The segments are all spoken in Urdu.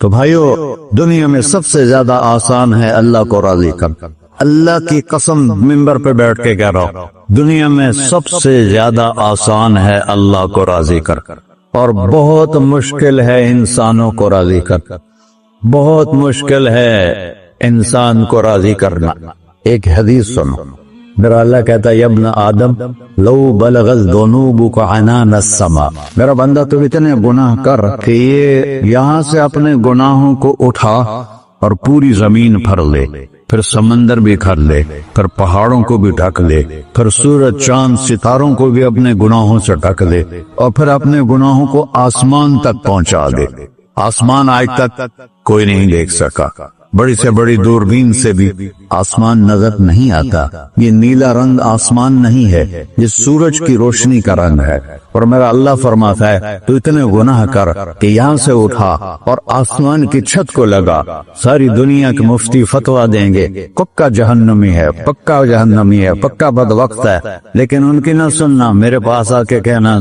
تو بھائیو، دنیا میں سب سے زیادہ آسان ہے اللہ کو راضی کر. اللہ کی قسم منبر پہ بیٹھ کے کہہ رہا ہوں، دنیا میں سب سے زیادہ آسان ہے اللہ کو راضی کر، اور بہت مشکل ہے انسانوں کو راضی کر. بہت مشکل ہے انسان کو راضی کرنا. ایک حدیث سنو، میرا اللہ کہتا ہے ابن آدم لو بلغت ذنوبک عنان السماء، میرا بندہ تو اتنے گناہ کر کہ یہ یہاں سے اپنے گناہوں کو اٹھا اور پوری زمین بھر لے، پھر سمندر بھی بھر لے، پھر پہاڑوں کو بھی ڈھک لے، پھر سورج چاند ستاروں کو بھی اپنے گناہوں سے ڈھک لے، اور پھر اپنے گناہوں کو آسمان تک پہنچا دے. آسمان آج تک کوئی نہیں دیکھ سکا. بڑی سے بڑی دوربین سے بھی آسمان نظر نہیں آتا. یہ نیلا رنگ آسمان نہیں ہے، یہ سورج کی روشنی کا رنگ ہے. اور میرا اللہ فرماتا ہے تو اتنے گناہ کر کہ یہاں سے اٹھا اور آسمان کی چھت کو لگا. ساری دنیا کے مفتی فتویٰ دیں گے پکا جہنمی ہے، پکا جہنمی ہے، پکا بدوقت ہے، لیکن ان کی نہ سننا. میرے پاس آ کے کہنا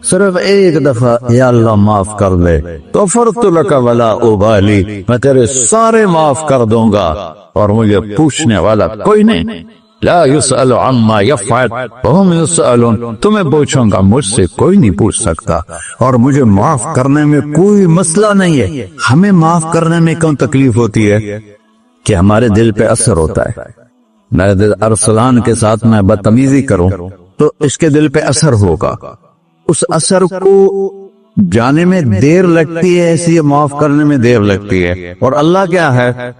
صرف ایک دفعہ یا اللہ معاف کر دے، تو غفرت لک ولا ابالی، میں تیرے سارے معاف کر دوں گا اور مجھے پوچھنے والا کوئی نہیں. لا يسأل عما يفعل وهم يسألون، تمہیں پوچھوں گا، مجھ سے کوئی نہیں پوچھ سکتا. اور مجھے معاف کرنے میں کوئی مسئلہ نہیں ہے. ہمیں معاف کرنے میں کیوں تکلیف ہوتی ہے؟ کہ ہمارے دل پہ اثر ہوتا ہے. میرے دل ارسلان کے ساتھ میں بدتمیزی کروں تو اس کے دل پہ اثر ہوگا. اس اثر کو جانے میں دیر لگتی ہے، اس لیے معاف کرنے میں دیر لگتی ہے. اور اللہ کیا ہے؟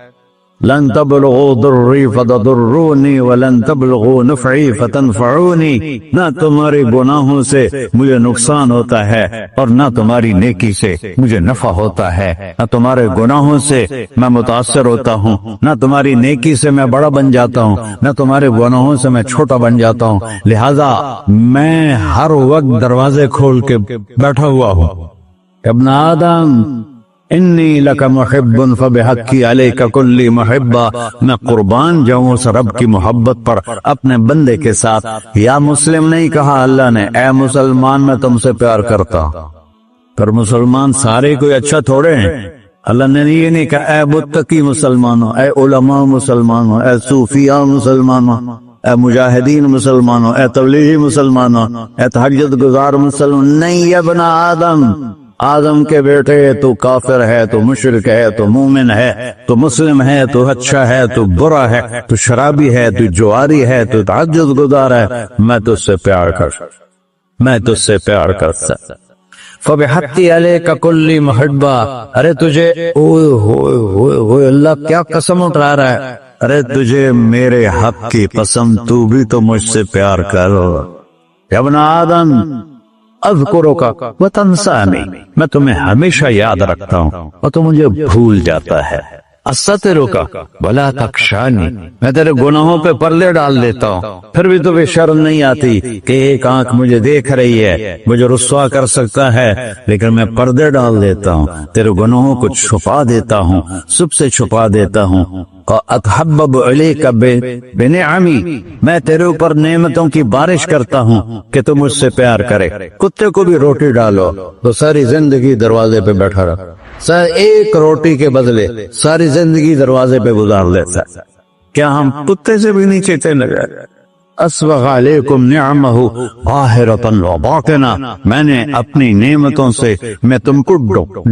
لن تبلغوا ضرری فتضرونی ولن تبلغوا نفعی فتنفعونی، نہ تمہارے گناہوں سے مجھے نقصان ہوتا ہے اور نہ تمہاری نیکی سے مجھے نفع ہوتا ہے. نہ تمہارے گناہوں سے میں متاثر ہوتا ہوں، نہ تمہاری نیکی سے میں بڑا بن جاتا ہوں، نہ تمہارے گناہوں سے میں چھوٹا بن جاتا ہوں. لہذا میں ہر وقت دروازے کھول کے بیٹھا ہوا ہوں. ابن آدم انی لک محب فبحقی علیک کلی محبہ، میں قربان جاؤں اس رب کی محبت پر اپنے بندے کے ساتھ. یا مسلم نہیں کہا اللہ نے، اے مسلمان میں تم سے پیار کرتا ہوں. پر مسلمان سارے کوئی اچھا تھوڑے ہیں. اللہ نے یہ نہیں کہا اے متقی مسلمانوں، اے علماء مسلمانوں، اے صوفیاء مسلمانوں، اے مجاہدین مسلمانوں، اے تبلیغی مسلمانوں، اے تہجد گزار مسلمان. نہیں ابن آدم کے بیٹے، تو کافر ہے، تو مشرک ہے، تو مومن ہے، تو مسلم ہے، تو اچھا ہے، تو برا ہے، تو شرابی ہے، تو جواری ہے، تو تہجد گزار ہے، میں تجھ سے پیار کرتا. فبحقی علیک کلی محبہ، ارے تجھے اوئے اللہ کیا قسم اٹھا رہا ہے، ارے تجھے میرے حق کی قسم، تو بھی تو مجھ سے پیار کرو. ابن آدم اذکرک وتنسانی، میں تمہیں ہمیشہ یاد رکھتا ہوں اور تو مجھے بھول جاتا ہے. استرک ولا تخشانی، میں تیرے گناہوں پہ پردے ڈال دیتا ہوں، پھر بھی تمہیں شرم نہیں آتی کہ ایک آنکھ مجھے دیکھ رہی ہے، مجھے رسوا کر سکتا ہے، لیکن میں پردے ڈال دیتا ہوں، تیرے گناہوں کو چھپا دیتا ہوں، سب سے چھپا دیتا ہوں. اتحبب علیک بنعمی، میں تیرے اوپر نعمتوں کی بارش کرتا ہوں کہ تم مجھ سے پیار کرے. کتے کو بھی روٹی ڈالو تو ساری زندگی دروازے پہ بیٹھا رہا، ایک روٹی کے بدلے ساری زندگی دروازے پہ گزار لیتا. کیا ہم کتے سے بھی نیچے چلے گئے؟ اسبغ علیکم نعمہ ظاہرۃ وباطنہ، میں نے اپنی نعمتوں سے میں تم کو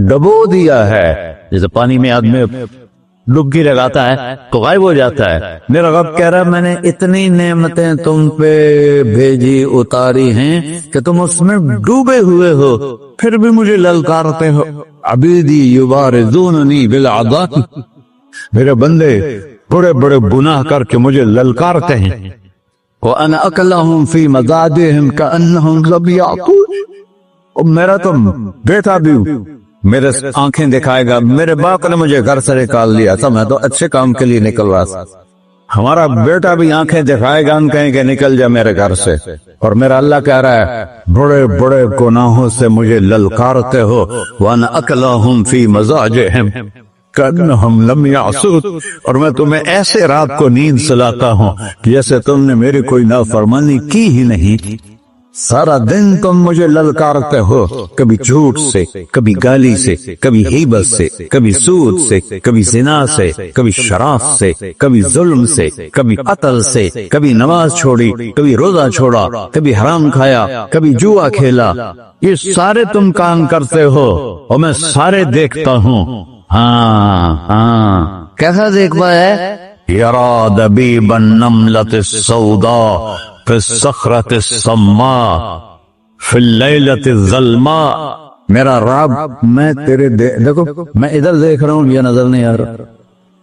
ڈبو دیا ہے. جیسے پانی میں آدمی ڈبکی لگاتا ہے تو غائب ہو جاتا ہے. میرا رب کہہ رہا ہے میں نے اتنی نعمتیں تم پہ بھیجی، اتاری ہیں کہ تم اس میں ڈوبے ہوئے ہو، پھر بھی مجھے للکارتے ہو. عبیدی یبارزوننی بالعذاب، میرے بندے بڑے بڑے گناہ کر کے مجھے للکارتے ہیں. وَأَنَا أَكْلَهُمْ فِي مَزَاجِهِمْ كَأَنَّهُمْ لَمْ يَعْقُلُونَ، میرا تم بیٹا بھی میرے آنکھیں دکھائے گا. میرے باپ نے مجھے گھر سے نکال لیا تھا، میں تو اچھے کام کے لیے نکل رہا تھا. ہمارا بیٹا بھی آنکھیں دکھائے گا، ہم کہیں کہ نکل جا میرے گھر سے. اور میرا اللہ کہہ رہا ہے بڑے بڑے گناہوں سے مجھے للکارتے ہو. وَأَنَا أَكْلَهُمْ فِي مَزَاجِهِمْ كَأَنَّهُمْ لَمْ يَعْصُونَ، اور میں تمہیں ایسے رات کو نیند سلاتا ہوں جیسے تم نے میری کوئی نافرمانی کی ہی نہیں. سارا دن تم مجھے للکارتے ہو، کبھی جھوٹ سے، کبھی گالی سے، کبھی غیبت سے، کبھی سود سے، کبھی زنا سے، کبھی شراب سے، کبھی ظلم سے، کبھی قتل سے، کبھی نماز چھوڑی، کبھی روزہ چھوڑا، کبھی حرام کھایا، کبھی جوا کھیلا۔ یہ سارے تم کام کرتے ہو اور میں سارے دیکھتا ہوں۔ ہاں ہاں، کیسا دیکھتا ہے؟ یرا دبیب النملۃ السوداء فی الصخرۃ الصماء فی اللیلۃ الظلماء۔ میرا رب، میں تیرے دیکھو، میں ادھر دیکھ رہا ہوں، یہ نظر نہیں آ رہا،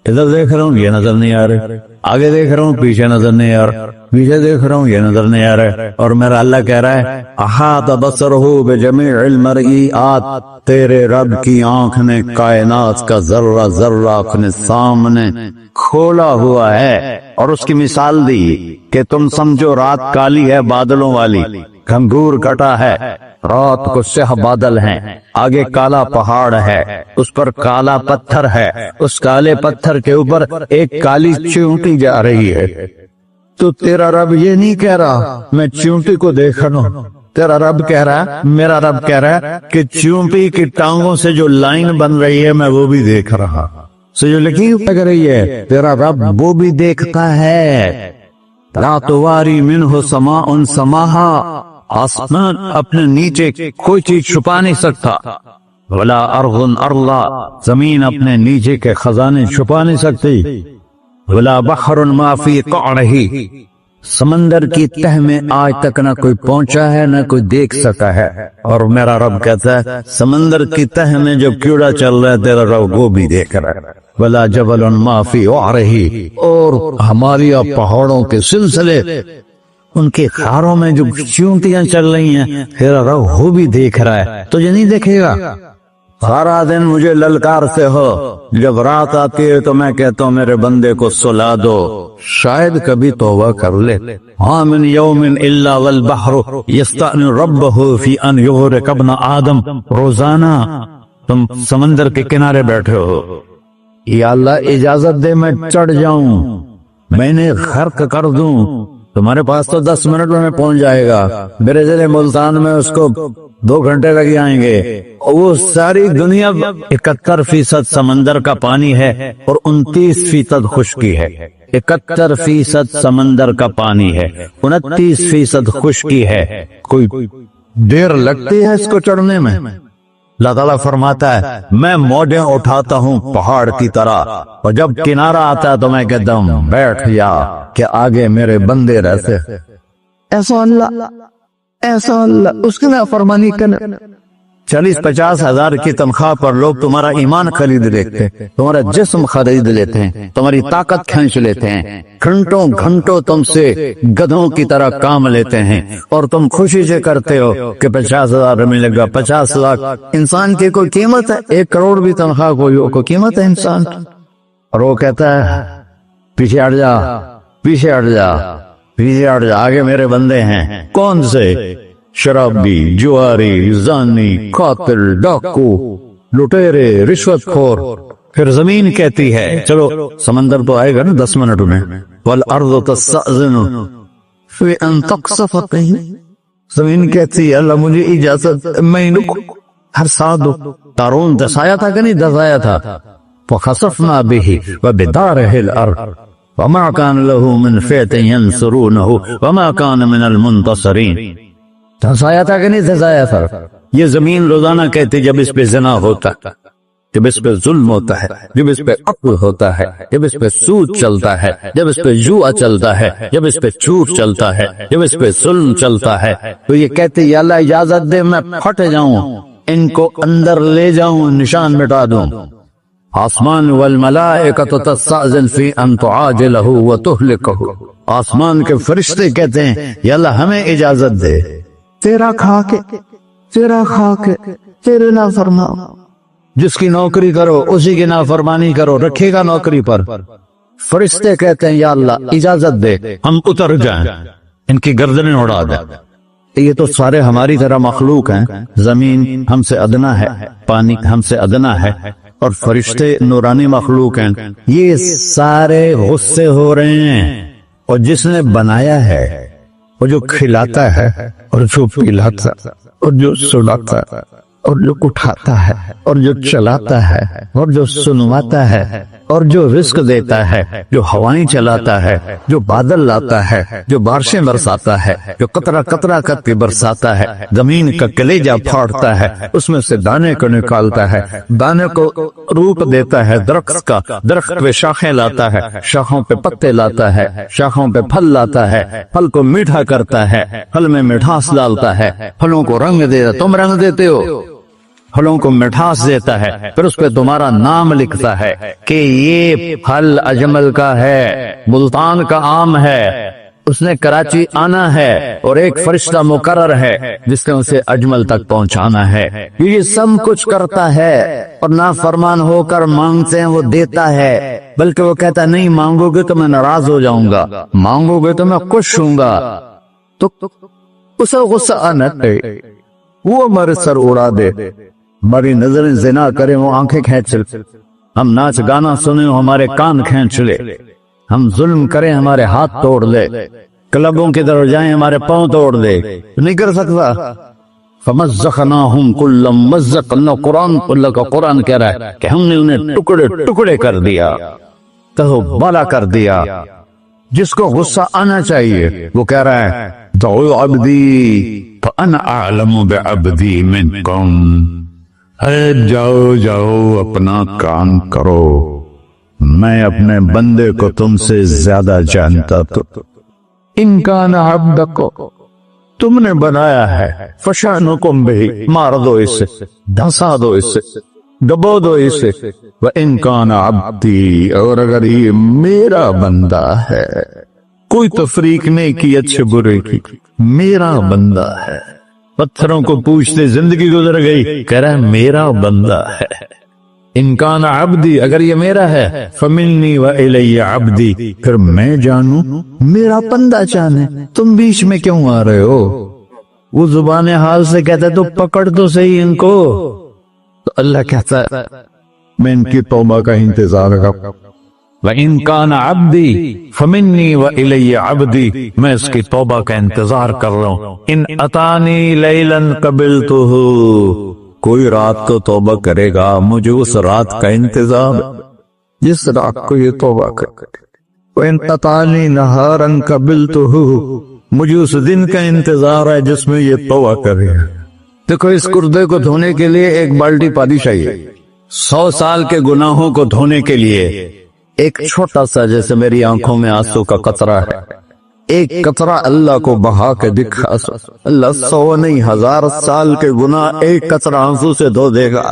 ادھر دیکھ رہا ہوں، یہ نظر نہیں آ رہا، آگے دیکھ رہا ہوں، پیچھے نظر نہیں آ رہا، پیچھے دیکھ رہا ہوں، یہ نظر نہیں آ رہا، اور میرا اللہ کہہ رہا ہے احاط بصرہ بجمیع المرئیات، تیرے رب کی آنکھ نے کائنات کا ذرہ ذرہ اپنے سامنے کھولا ہوا ہے۔ اور اس کی مثال دی کہ تم سمجھو رات کالی ہے بادلوں والی، گھنگور کٹا ہے، رات کو سیاہ بادل ہیں، آگے کالا پہاڑ ہے، اس پر کالا پتھر ہے، اس کالے پتھر کے اوپر ایک کالی چیونٹی جا رہی ہے۔ تو تیرا رب یہ نہیں کہہ رہا میں چیونٹی کو دیکھ رہا ہوں، تیرا رب کہہ رہا، میرا رب کہہ رہا ہے کہ چیونٹی کی ٹانگوں سے جو لائن بن رہی ہے میں وہ بھی دیکھ رہا، سے جو لکیر لگ رہی ہے تیرا رب وہ بھی دیکھتا ہے۔ لا تواری منہ سماء سماہا، آسمان اپنے نیچے کوئی چیز چھپا نہیں سکتا، ولا ارض ارضا، زمین اپنے نیچے کے خزانے چھپا نہیں سکتی، ولا بحر ما فی قعرہ، سمندر کی تہ میں آج تک نہ کوئی پہنچا ہے نہ کوئی دیکھ سکا ہے۔ اور میرا رب کہتا ہے سمندر کی تہ میں جو کیڑا چل رہا ہے تیرا رب وہ بھی دیکھ رہا ہے، ولا جبل ما فی وعرہ، اور ہماری پہاڑوں کے سلسلے، ان کے خاروں میں جو چیونٹیاں چل رہی ہیں تیرا رب وہ بھی دیکھ رہا ہے، تجھے نہیں دیکھے گا؟ سارا دن مجھے للکارتے ہو، جب رات آتی ہے تو میں کہتا ہوں میرے بندے کو سلا دو، شاید کبھی توبہ کر لے۔ ہاں من یوم الا والبحر یستأن ربہ فی ان یغرق ابن آدم، روزانہ تم سمندر کے کنارے بیٹھے ہو، یا اللہ اجازت دے میں چڑھ جاؤں، میں نے غرق کر دوں، تمہارے پاس تو 10 منٹ میں پہنچ جائے گا، میرے ضلع ملتان میں اس کو 2 گھنٹے لگ جائیں گے۔ وہ ساری دنیا 71% سمندر کا پانی ہے اور 29% خشکی ہے، 71% سمندر کا پانی ہے، 29% خشکی ہے، کوئی دیر لگتی ہے اس کو چڑھنے میں؟ اللہ تعالیٰ فرماتا ہے میں موجیں اٹھاتا ہوں پہاڑ کی طرح، اور جب کنارہ آتا ہے تو میں کہتا ہوں بیٹھ جا کہ آگے میرے بندے رہتے۔ ایسا اللہ اس کی نافرمانی کرنے 40-50 ہزار کی تنخواہ پر لوگ تمہارا ایمان خرید لیتے ہیں، تمہارا جسم خرید لیتے ہیں، تمہاری طاقت کھینچ لیتے ہیں، گھنٹوں گھنٹوں تم سے گدھوں کی طرح کام لیتے ہیں، اور تم خوشی سے کرتے ہو کہ 50,000 ملے گا، 50 لاکھ۔ انسان کی کوئی قیمت ہے؟ 1 کروڑ بھی تنخواہ کوئی قیمت ہے انسان؟ اور وہ کہتا ہے پیچھے ہٹ جا، پیچھے ہٹ جا، پیچھے ہٹ جا، آگے میرے بندے ہیں۔ کون سے؟ شرابی، جواری، زانی، قاتل، ڈاکو، لٹیرے، رشوت خور۔ پھر زمین کہتی ہے چلو سمندر تو آئے گا نا 10 منٹ میں، والارض تستأذن فی ان تقصف قیل، زمین کہتی ہے اللہ مجھے اجازت، میں ہر ساتھ دو۔ قارون دسایا تھا کہ نہیں دسایا تھا؟ فخسفنا به وبداره الارض وما كان له من فئة ينصرونه وما كان من المنتصرين۔ دھسایا تھا کہ نہیں دھسایا تھا؟ یہ زمین روزانہ کہتی جب اس پہ زنا ہوتا ہے، جب اس پہ ظلم ہوتا ہے، جب اس پہ قتل ہوتا ہے، جب اس پہ سود چلتا ہے، جب اس پہ جوا چلتا ہے، جب اس پہ جھوٹ چلتا ہے، جب اس پہ ظلم چلتا ہے، تو یہ کہتے یا اللہ اجازت دے میں پھٹ جاؤں، ان کو اندر لے جاؤں، نشان مٹا دوں۔ آسمان والملائکۃ تستأذن فی ان تعاجلہ وتہلکہ، آسمان کے فرشتے کہتے ہیں یا اللہ ہمیں اجازت دے، تیرا کھا کے تیرے نافرمان، جس کی نوکری کرو اسی کی نافرمانی کرو، رکھے گا نوکری پر۔ فرشتے کہتے ہیں یا اللہ اجازت دے ہم اتر جائیں، ان کی گردنیں اڑا دیں۔ یہ تو سارے ہماری طرح مخلوق ہیں، زمین ہم سے ادنا ہے، پانی ہم سے ادنا ہے، اور فرشتے نورانی مخلوق ہیں، یہ سارے غصے ہو رہے ہیں۔ اور جس نے بنایا ہے وہ جو کھلاتا ہے اور جو پلاتا اور جو سلاتا اور جو اٹھاتا ہے اور جو چلاتا ہے اور جو سنواتا ہے اور جو رزق دیتا ہے، جو ہوائیں چلاتا ہے، جو بادل لاتا ہے، جو بارشیں برساتا ہے، جو قطرہ قطرہ کر کے برساتا ہے، زمین کا کلیجہ پھاڑتا ہے، اس میں سے دانے کو نکالتا ہے، دانے کو روپ دیتا ہے درخت کا، درخت پہ شاخیں لاتا ہے، شاخوں پہ پتے لاتا ہے، شاخوں پہ پھل لاتا ہے، پھل کو میٹھا کرتا ہے، پھل میں مٹھاس ڈالتا ہے، پھلوں کو رنگ دیتا ہے، تم رنگ دیتے ہو، پھلوں کو مٹھاس دیتا ہے، پھر اس پہ تمہارا نام لکھتا ہے کہ یہ پھل اجمل کا ہے، ملتان کا آم ہے، اس نے کراچی آنا ہے اور ایک فرشتہ مقرر ہے جس نے اسے اجمل تک پہنچانا ہے۔ یہ سب کچھ کرتا ہے اور نافرمان ہو کر مانگتے ہیں وہ دیتا ہے، بلکہ وہ کہتا ہے نہیں مانگو گے تو میں ناراض ہو جاؤں گا، مانگو گے تو میں خوش ہوں گا، تو اسے غصہ آنا چاہیے، وہ ہمارے سر اڑا دے، ہماری نظریں زنا کریں وہ آنکھیں کھینچ لے، ہم ناچ گانا سنیں ہمارے کان کھینچ لے، ہم ظلم کریں ہمارے ہاتھ توڑ لے، کلبوں کی طرف جائیں ہمارے پاؤں توڑ دے، نہیں کر سکتا۔ فَمَزَّقْنَاهُمْ كُلَّ مُمَزَّقٍ، اللہ کا قرآن کہہ رہا ہے کہ ہم نے انہیں ٹکڑے ٹکڑے کر دیا، تہو بالا کر دیا۔ جس کو غصہ آنا چاہیے وہ کہہ رہا ہے دعوا عبدی فأنا أعلم بعبدی منکم، اے جاؤ جاؤ اپنا کام کرو، میں اپنے بندے کو تم سے زیادہ جانتا، تو ان کان عبدک، تم نے بنایا ہے، فشانکم بہ، مار دو اسے، دھنسا دو اسے، دبو دو اسے، وَإِن كَانَ عَبْدِي، اور اگر یہ میرا بندہ ہے، کوئی تفریق نہیں کی اچھے برے کی، میرا بندہ ہے۔ پتھروں کو پوچھتے زندگی گزر گئی، کہہ رہا ہے میرا بندہ ہے۔ ان کان عبدی، اگر یہ میرا ہے، فمنی وإلی عبدی، پھر میں جانوں میرا بندہ جانے، تم بیچ میں کیوں آ رہے ہو؟ وہ زبان حال سے کہتا ہے تو پکڑ تو صحیح ان کو، تو اللہ کہتا ہے میں ان کی توبہ کا انتظار کروں، وَإِن كَانَ عَبْدِي فَمِنِّي وَإِلَيَّ عَبْدِي، میں اس کی توبہ کا انتظار کر رہا ہوں۔ ان اتانی لیلاً قبلتہ، کوئی رات کو توبہ کرے گا مجھے اس رات کا انتظار جس رات کو یہ توبہ کرے، وَإِن اتانی نہاراً قبلتہ، مجھے اس دن کا انتظار ہے جس میں یہ توبہ کرے گا۔ دیکھو اس کردے کو دھونے کے لیے ایک بالٹی پانی چاہیے، 100 سال کے گناہوں کو دھونے کے لیے ایک چھوٹا سا، جیسے میری آنکھوں میں آنسو کا قطرہ ہے، ایک قطرہ اللہ کو بہا کے دکھا، اللہ 100 نہیں 1000 سال کے گناہ ایک قطرہ آنسو سے دھو دے گا۔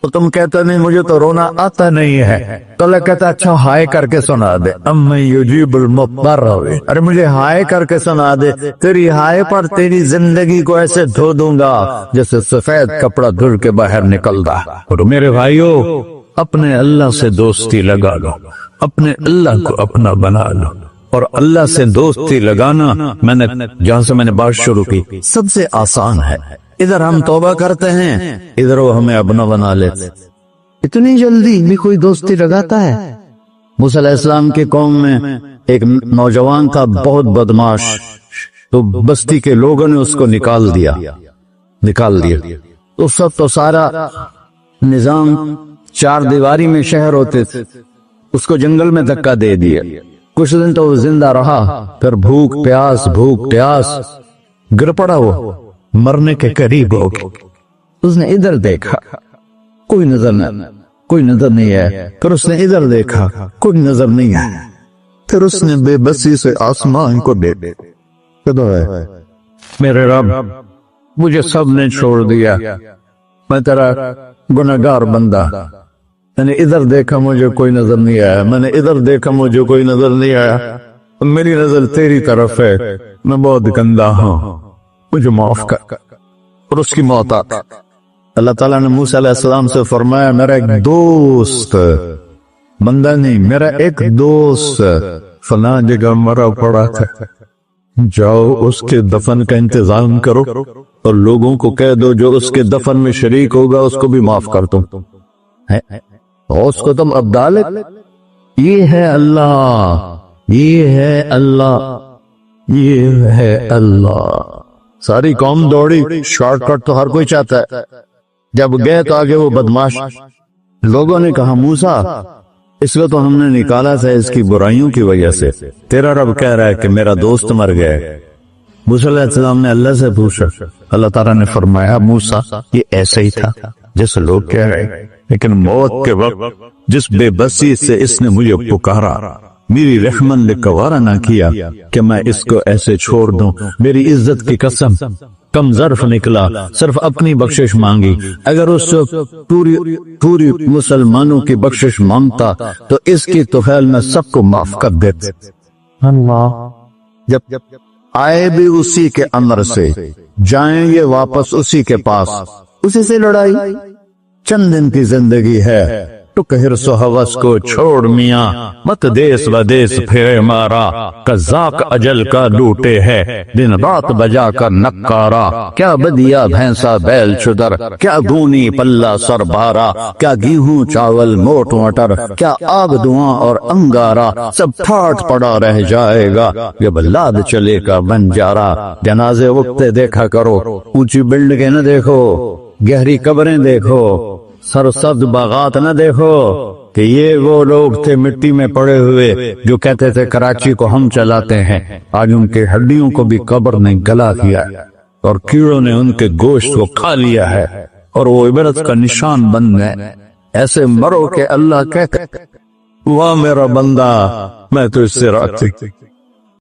تو تم کہتے نہیں مجھے تو رونا آتا نہیں ہے، تو اللہ کہتا اچھا ہائے کر کے سنا دے، اَمَّن یُجِیبُ الْمُضْطَرَّ، ارے مجھے ہائے کر کے سنا دے، تیری ہائے پر تیری زندگی کو ایسے دھو دوں گا جیسے سفید کپڑا دھل کے باہر نکلتا۔ اور میرے بھائیو، اپنے اللہ سے دوستی لگا لو، اپنے اللہ کو اپنا بنا لو، اور اللہ سے دوستی لگانا میں نے جہاں سے میں نے بات شروع کی سب سے آسان ہے۔ ادھر ہم توبہ کرتے ہیں، ادھر وہ ہمیں اپنا بنا لیتے، اتنی جلدی بھی کوئی دوستی لگاتا ہے؟ موسیٰ علیہ السلام کی قوم میں ایک نوجوان تھا بہت بدماش، تو بستی کے لوگوں نے اس کو نکال دیا۔ اس وقت تو سارا نظام 4 دیواری میں شہر ہوتے تھے، اس کو جنگل میں دھکا دے دیا، کچھ دن تو وہ زندہ رہا، پھر بھوک پیاس گر پڑا، وہ مرنے کے قریب ہو گیا۔ اس نے ادھر دیکھا، کوئی نظر نہیں ہے، پھر اس نے ادھر دیکھا، کوئی نظر نہیں ہے، پھر اس نے بے بسی سے آسمان کو دیکھا، میرے رب مجھے سب نے چھوڑ دیا، میں تیرا گناہگار بندہ، میں نے ادھر دیکھا مجھے کوئی نظر نہیں آیا، میں نے ادھر دیکھا مجھے کوئی نظر نہیں آیا، میری نظر تیری طرف ہے، میں بہت گندا ہوں، مجھے معاف کر۔ اور اس کی موت آتی۔ اللہ تعالیٰ نے موسیٰ علیہ السلام سے فرمایا میرا ایک دوست، بندہ نہیں، میرا ایک دوست فلاں جگہ مرا پڑا تھا، جاؤ اس کے دفن کا انتظام کرو اور لوگوں کو کہہ دو جو اس کے دفن میں شریک ہوگا اس کو بھی معاف کر دو، اور اس کو تم عبدالک، یہ ہے اللہ، یہ ہے اللہ۔ ساری قوم دوڑی، شارٹ کٹ تو ہر کوئی چاہتا ہے۔ جب گئے تو آگے وہ بدماش لوگوں نے کہا موسیٰ اس کو تو ہم نے نکالا تھا اس کی برائیوں کی وجہ سے، تیرا رب کہہ رہا ہے کہ میرا دوست مر گیا۔ موسیٰ علیہ السلام نے اللہ سے پوچھا، اللہ تعالیٰ نے فرمایا موسیٰ یہ ایسا ہی تھا جیسے لوگ کہہ رہے، لیکن موت کے وقت جس بے بسی سے اس نے مجھے پکارا، میری رحمن نے گوارا نہ کیا کہ میں اس کو ایسے چھوڑ دوں۔ میری عزت کی قسم کم ظرف نکلا، صرف اپنی بخشش مانگی۔ اگر اس سے پوری مسلمانوں کی بخشش مانگتا تو اس کی طفیل میں سب کو معاف کر دیتے۔ اللہ جب آئے بھی اسی کے امر سے، جائیں گے واپس اسی کے پاس، اسی سے لڑائی۔ چند دن کی زندگی ہے، ٹک حرص و ہوس کو چھوڑ میاں، مت دیس و دیس پھرے مارا، قذاق اجل کا لوٹے ہے دن رات بجا کر نکارا۔ کیا بدیا بھینسا بیل چدر، کیا گونی پلہ سر بارا، کیا گیہوں چاول موٹ مٹر، کیا آگ دھواں اور انگارا، سب ٹھاٹ پڑا رہ جائے گا جب لاد چلے کا بنجارا۔ جنازے اٹھتے دیکھا کرو، اونچی بلڈنگیں نہ دیکھو، گہری قبریں دیکھو، سرسبز باغات نہ دیکھو کہ یہ وہ لوگ تھے مٹی میں پڑے ہوئے جو کہتے تھے کراچی کو ہم چلاتے ہیں۔ آج ان کے ہڈیوں کو بھی قبر نے گلا کیا اور کیڑوں نے ان کے گوشت کو کھا لیا ہے اور وہ عبرت کا نشان بن گئے۔ ایسے مرو کہ اللہ کہتے واہ میرا بندہ میں تو اس سے راضی